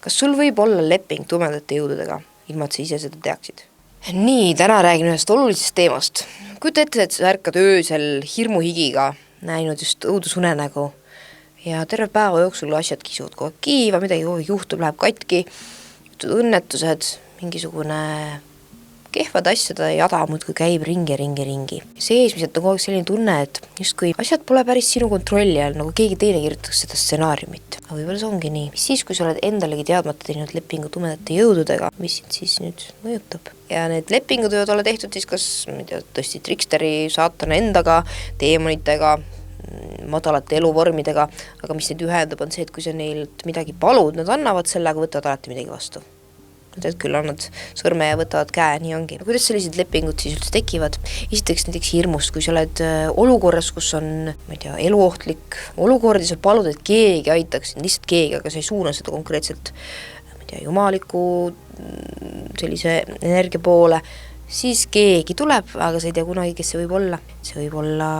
Kas sul võib olla leping tumedate jõududega, ilma et sa ise seda teaksid? Nii, täna räägin ühest olulisest teemast. Kujuta ette, et sa ärkad öösel hirmuhigiga, näinud just õudusunenägu ja terve päeva jooksul asjad kisuvad kogu aeg kiiva, midagi kogu aeg juhtub, läheb katki, õnnetused, mingisugune kehvad asjade jada muudkui käib ringi. Seesmiselt on kogu aeg selline tunne, et justkui asjad pole päris sinu kontrolli all, nagu keegi teine kirjutaks seda stsenaariumit. Aga võib-olla see ongi nii. Mis siis, kui sa oled endalegi teadmata teinud lepingu tumedate jõududega, mis sind siis nüüd mõjutab? Ja need lepingud võivad olla tehtud siis kas tõesti triksteri saatana endaga, teemonitega, madalate eluvormidega, aga mis neid ühendab on see, et kui sa neilt midagi palud, nad annavad selle, aga võtavad alati midagi vastu. Nad küll annad sõrme ja võtavad käe, nii ongi. Kuidas sellised lepingud siis üldse tekivad? Esiteks näiteks hirmust, kui sa oled olukorras, kus on eluohtlik olukord ja sa palud, et keegi aitaks, lihtsalt keegi, aga sa ei suuna seda konkreetselt jumaliku sellise energia poole, siis keegi tuleb, aga sa ei tea kunagi, kes see võib olla. See võib olla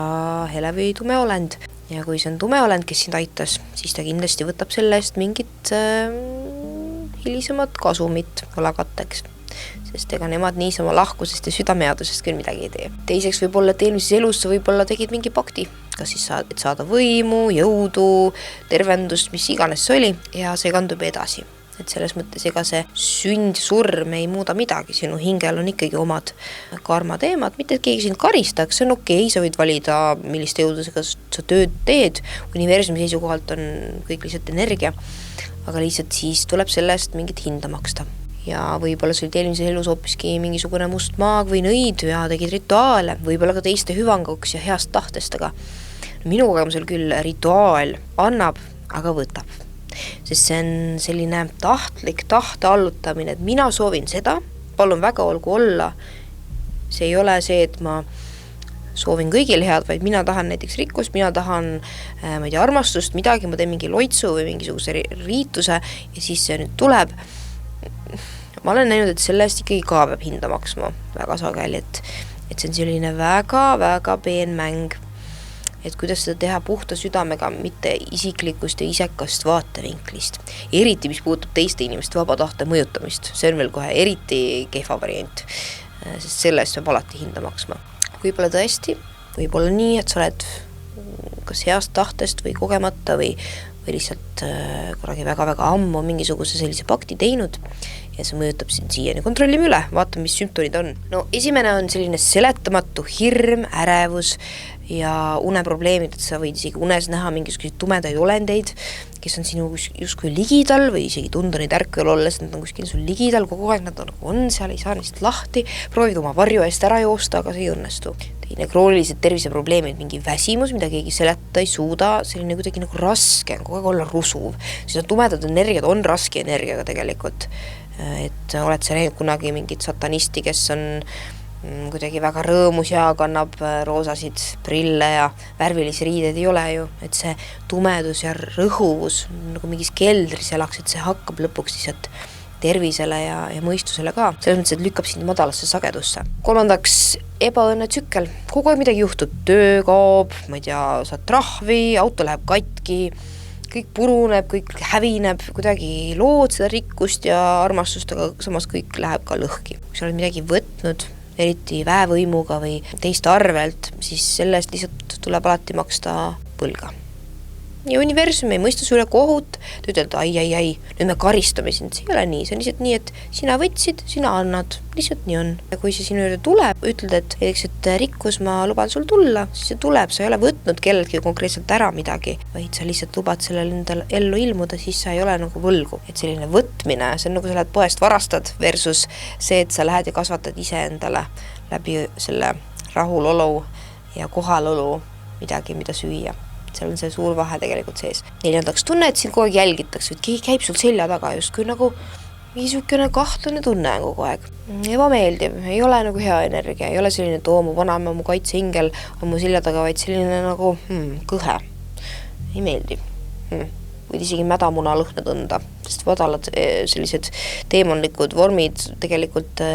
hele või tume olend. Ja kui see on tume olend, kes sind aitas, siis ta kindlasti võtab selle eest mingit hilisemat kasumit võlakatteks, sest ega nemad niisama lahkusest ja südameadusest küll midagi ei tee. Teiseks võib olla, et eelmises elus sa võib-olla tegid mingi pakti, kas siis et saada võimu, jõudu, tervendust, mis iganes see oli, ja see kandub edasi. Et selles mõttes ega see sünd, surm ei muuda midagi, sinu hingel on ikkagi omad karma teemad, mitte et keegi sind karistaks, see on okei, sa võid valida, milliste jõudusega sa tööd teed, universumi seisukohalt on kõik lihtsalt energia, aga lihtsalt siis tuleb sellest mingit hinda maksta. Ja võib-olla sa olid eelmises elus hoopiski mingisugune must maag või nõid ja tegid rituaale, võib-olla ka teiste hüvanguks ja heast tahtest, aga minu kogemusel küll rituaal annab, aga võtab. Sest see on selline tahtlik tahte allutamine, et mina soovin seda, palun väga olgu olla. See ei ole see, et ma soovin kõigil head, vaid mina tahan näiteks rikkust, mina tahan armastust, midagi, ma teen mingi loitsu või mingisuguse riituse ja siis see nüüd tuleb. Ma olen näinud, et selle eest ikkagi ka peab hinda maksma väga sageli, et see on selline väga peen mäng, et kuidas seda teha puhta südamega, mitte isiklikust ja isekast vaatevinklist. Eriti, mis puudutab teiste inimeste vaba tahte mõjutamist, see on veel kohe eriti kehva variant, sest selle eest peab alati hinda maksma. Võib-olla tõesti, võib-olla nii, et sa oled kas heast tahtest või kogemata või lihtsalt korragi väga ammu mingisuguse sellise pakti teinud ja see mõjutab sind siiani. Kontrollime üle, vaatame, mis sümptomid on. No esimene on selline seletamatu hirm, ärevus ja uneprobleemid, et sa võid isegi unes näha mingisuguseid tumedaid olendeid, kes on sinu justkui ligidal või isegi tunda neid ärkvel olles, nad on kuskil sul ligidal, kogu aeg nad on seal, ei saa neist lahti, proovid oma varju eest ära joosta, aga see ei õnnestu. Teine kroonilised terviseprobleemid, mingi väsimus, mida keegi seletada ei suuda, selline kuidagi nagu raske, kogu aeg olla rusuv. Siis on tumedad energiad, on raske energiaga tegelikult. Et oled sa näinud kunagi mingit satanisti, kes on kuidagi väga rõõmus ja kannab roosasid prille ja värvilisi riideid ei ole ju, et see tumedus ja rõhuvus nagu mingis keldris elaks, et see hakkab lõpuks lihtsalt tervisele ja mõistusele ka. Selles mõttes, et lükkab sind madalasse sagedusse. Kolmandaks, ebaõnne tsükkel. Kogu aeg midagi juhtub, töö kaob, ma ei tea, saad trahvi, auto läheb katki, kõik puruneb, kõik hävineb, kuidagi lood seda rikkust ja armastust, aga samas kõik läheb ka lõhki. Kui sa oled midagi võtnud, eriti väevõimuga või teiste arvelt, siis sellest lihtsalt tuleb alati maksta põlga. Ja universum ei mõista sulle kohut, ta ütelda, ai, nüüd me karistame sind, see ei ole nii, see on lihtsalt nii, et sina võtsid, sina annad, lihtsalt nii on. Ja kui see sinu juurde tuleb, ütled, et rikkus ma luban sul tulla, siis see tuleb, sa ei ole võtnud kelleltki konkreetselt ära midagi, vaid sa lihtsalt lubad sellel endal ellu ilmuda, siis sa ei ole nagu võlgu. Et selline võtmine, see on nagu sa lähed poest varastad versus see, et sa lähed ja kasvatad ise endale läbi selle rahulolu ja kohalolu midagi, mida süüa. Seal on see suur vahe tegelikult sees. Neljandaks, tunne, et sind kogu aeg jälgitakse, et keegi käib sul selja taga justkui nagu niisugune kahtlane tunne kogu aeg. Ebameeldiv, ei ole nagu hea energia, ei ole selline, et mu vanaema, mu kaitsehingel on mu selja taga, vaid selline nagu kõhe. Ei meeldi. Võid isegi mädamuna lõhna tunda, sest vadalad sellised teemonlikud vormid tegelikult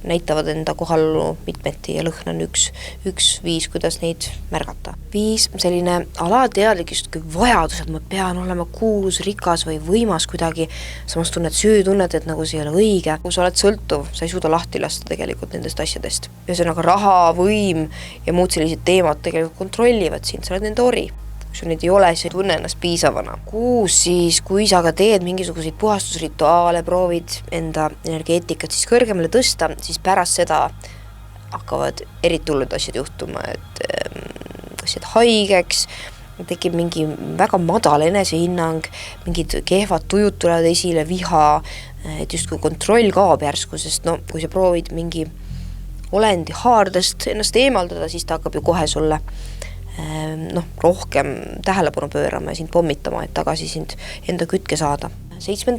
näitavad enda kohalolu mitmeti ja lõhn on üks viis, kuidas neid märgata. 5, selline alateadlik justkui vajadus, et ma pean olema kuulus, rikas või võimas kuidagi, samas tunned, et nagu see ei ole õige, kui sa oled sõltuv, sa ei suuda lahti lasta tegelikult nendest asjadest. Ühesõnaga raha, võim ja muud sellised teemad tegelikult kontrollivad sind, sa oled nende ori. Kui sul neid ei ole, siis ei tunne ennast piisavana. 6, siis kui sa aga teed mingisuguseid puhastusrituaale, proovid enda energeetikat siis kõrgemale tõsta, siis pärast seda hakkavad eriti hullud asjad juhtuma, et kas jääd haigeks, tekib mingi väga madal enesehinnang, mingid kehvad tujud tulevad esile, viha, et justkui kontroll kaob järsku, sest kui sa proovid mingi olendi haardest ennast eemaldada, siis ta hakkab ju kohe sulle rohkem tähelepanu pöörama ja sind pommitama, et tagasi sind enda kütke saada. 7.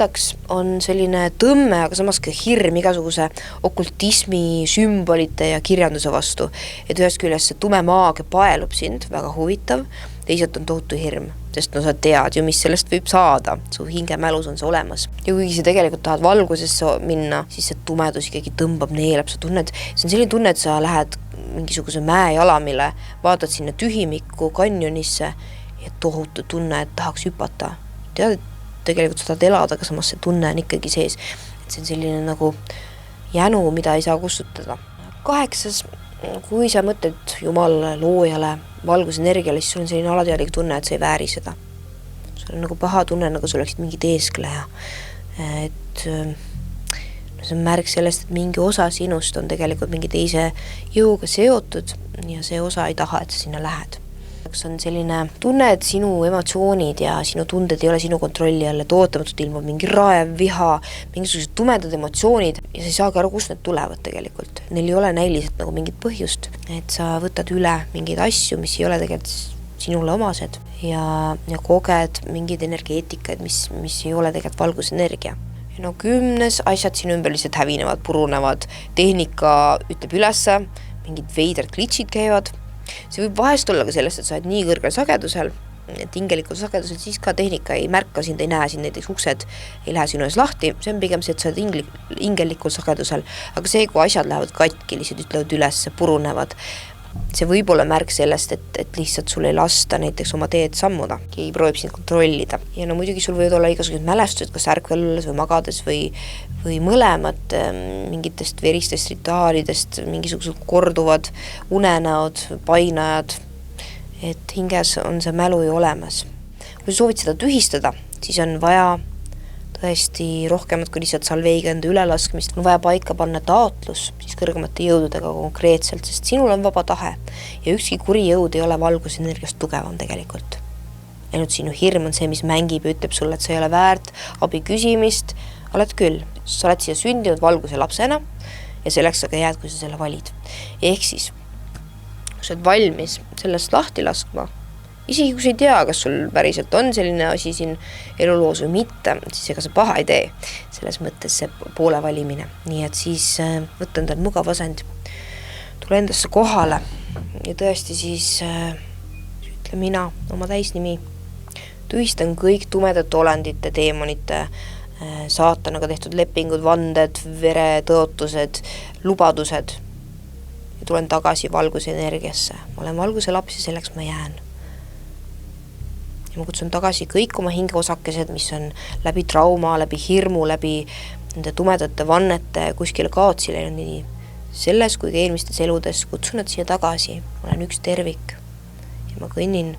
on selline tõmme, aga samas ka hirm igasuguse okultismi, sümbolite ja kirjanduse vastu. Et ühest küljest see tume maagia paelub sind, väga huvitav, teisalt on tohutu hirm, sest sa tead ju, mis sellest võib saada, su hingemälus on see olemas. Ja kuigi sa tegelikult tahad valgusesse minna, siis see tumedus ikkagi tõmbab, neelab, sa tunned, see on selline tunne, et sa lähed mingisuguse mäejalamile, vaatad sinna tühimikku kanjonisse ja tohutu tunne, et tahaks hüpata. Tead, et tegelikult sa tahad elada, aga samas see tunne on ikkagi sees. Et see on selline nagu jänu, mida ei saa kustutada. 8, kui sa mõtled Jumalale, loojale, valgusenergiale, siis sul on selline alateadlik tunne, et sa ei vääri seda. Sul on nagu paha tunne, nagu sul oleksid mingi teeskleja. Et see on märk sellest, et mingi osa sinust on tegelikult mingi teise jõuga seotud ja see osa ei taha, et sa sinna lähed. See on selline tunne, et sinu emotsioonid ja sinu tunded ei ole sinu kontrolli all, et ootamatult ilmub mingi raev, viha, mingisugused tumedad emotsioonid ja sa ei saagi aru, kust need tulevad tegelikult. Neil ei ole näiliselt nagu mingit põhjust, et sa võtad üle mingeid asju, mis ei ole tegelikult sinule omased ja koged mingeid energeetikaid, mis ei ole tegelikult valgusenergia. 10, asjad sinu ümber lihtsalt hävinevad, purunevad, tehnika ütleb ülesse, mingid veidrad glitchid käivad. See võib vahest olla ka sellest, et sa oled nii kõrgel sagedusel, et hingelikul sagedusel siis ka tehnika ei märka sind, ei näe sind, näiteks uksed ei lähe sinu ees lahti, see on pigem see, et sa oled hingelikul sagedusel, aga see, kui asjad lähevad katki, lihtsalt ütlevad üles, purunevad, see võib olla märk sellest, et lihtsalt sul ei lasta näiteks oma teed sammuda, keegi proovib sind kontrollida. Ja muidugi sul võivad olla igasugused mälestused, kas ärkvel olles või magades või mõlemad mingitest veristest rituaalidest, mingisugused korduvad unenäod, painajad, et hinges on see mälu ju olemas. Kui sa soovid seda tühistada, siis on vaja tõesti rohkemat kui lihtsalt salveiga enda ülelaskmist, on vaja paika panna taotlus siis kõrgemate jõududega konkreetselt, sest sinul on vaba tahe ja ükski kuri jõud ei ole valgusenergiast tugevam tegelikult. Ainult sinu hirm on see, mis mängib ja ütleb sulle, et sa ei ole väärt abi küsimist, oled küll. Sa oled siia sündinud valguse lapsena ja selleks sa ka jääd, kui sa selle valid. Ehk siis, kui sa oled valmis sellest lahti laskma, isegi kui sa ei tea, kas sul päriselt on selline asi siin eluloos või mitte, siis ega sa paha ei tee. Selles mõttes see poole valimine. Nii et siis võtta endal mugav asend, tule endasse kohale ja tõesti siis ütle mina oma täisnimi. Tühistan kõik tumedate olendite, teemonite, saatanaga tehtud lepingud, vanded, veretõotused, lubadused ja tulen tagasi valguse energiasse. Ma olen valguse laps ja selleks ma jään. Ja ma kutsun tagasi kõik oma hingeosakesed, mis on läbi trauma, läbi hirmu, läbi nende tumedate vannete kuskile kaotsi läinud nii selles kui ka eelmistes eludes, kutsun nad siia tagasi. Ma olen üks tervik ja ma kõnnin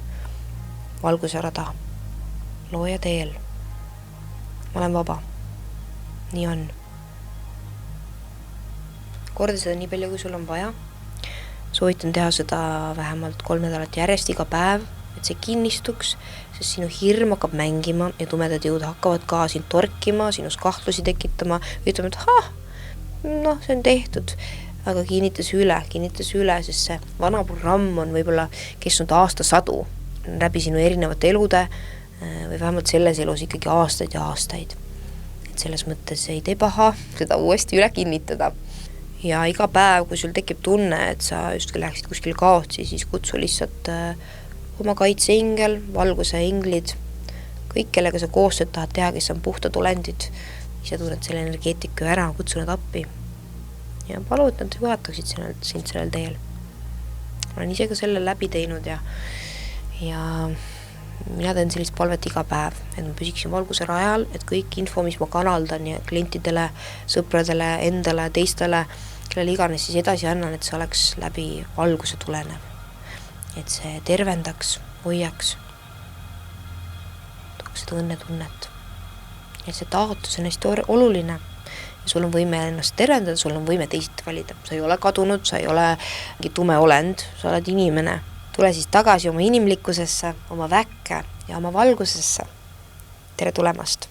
valguse rada, looja teel. Ma olen vaba. Nii on. Korda seda nii palju, kui sul on vaja. Soovitan teha seda vähemalt 3 nädalat järjest iga päev, et see kinnistuks, sest sinu hirm hakkab mängima ja tumedad jõud hakkavad ka sind torkima, sinus kahtlusi tekitama, ütleme, et see on tehtud, aga kinnitas üle, sest see vana programm on võib-olla kestnud aastasadu läbi sinu erinevate elude või vähemalt selles elus ikkagi aastaid ja aastaid. Et selles mõttes ei tee paha seda uuesti üle kinnitada. Ja iga päev, kui sul tekib tunne, et sa justkui läheksid kuskil kaotsi, siis kutsu lihtsalt oma kaitseingel, valguse inglid, kõik, kellega sa koostööd tahad teha, kes on puhtad olendid, ise tunned selle energeetiku ära, kutsu nad appi ja palu, et nad juhataksid sind sellel teel. Ma olen ise ka selle läbi teinud ja mina teen sellist palvet iga päev, et ma püsiksin valguse rajal, et kõik info, mis ma kanaldan ja klientidele, sõpradele, endale, teistele, kellele iganes siis edasi annan, et see oleks läbi valguse tulenev. Et see tervendaks, hoiaks, tooks seda õnnetunnet. Et see taotus on hästi oluline. Ja sul on võime ennast tervendada, sul on võime teisiti valida. Sa ei ole kadunud, sa ei ole mingi tume olend, sa oled inimene. Tule siis tagasi oma inimlikkusesse, oma väkke ja oma valgusesse. Tere tulemast!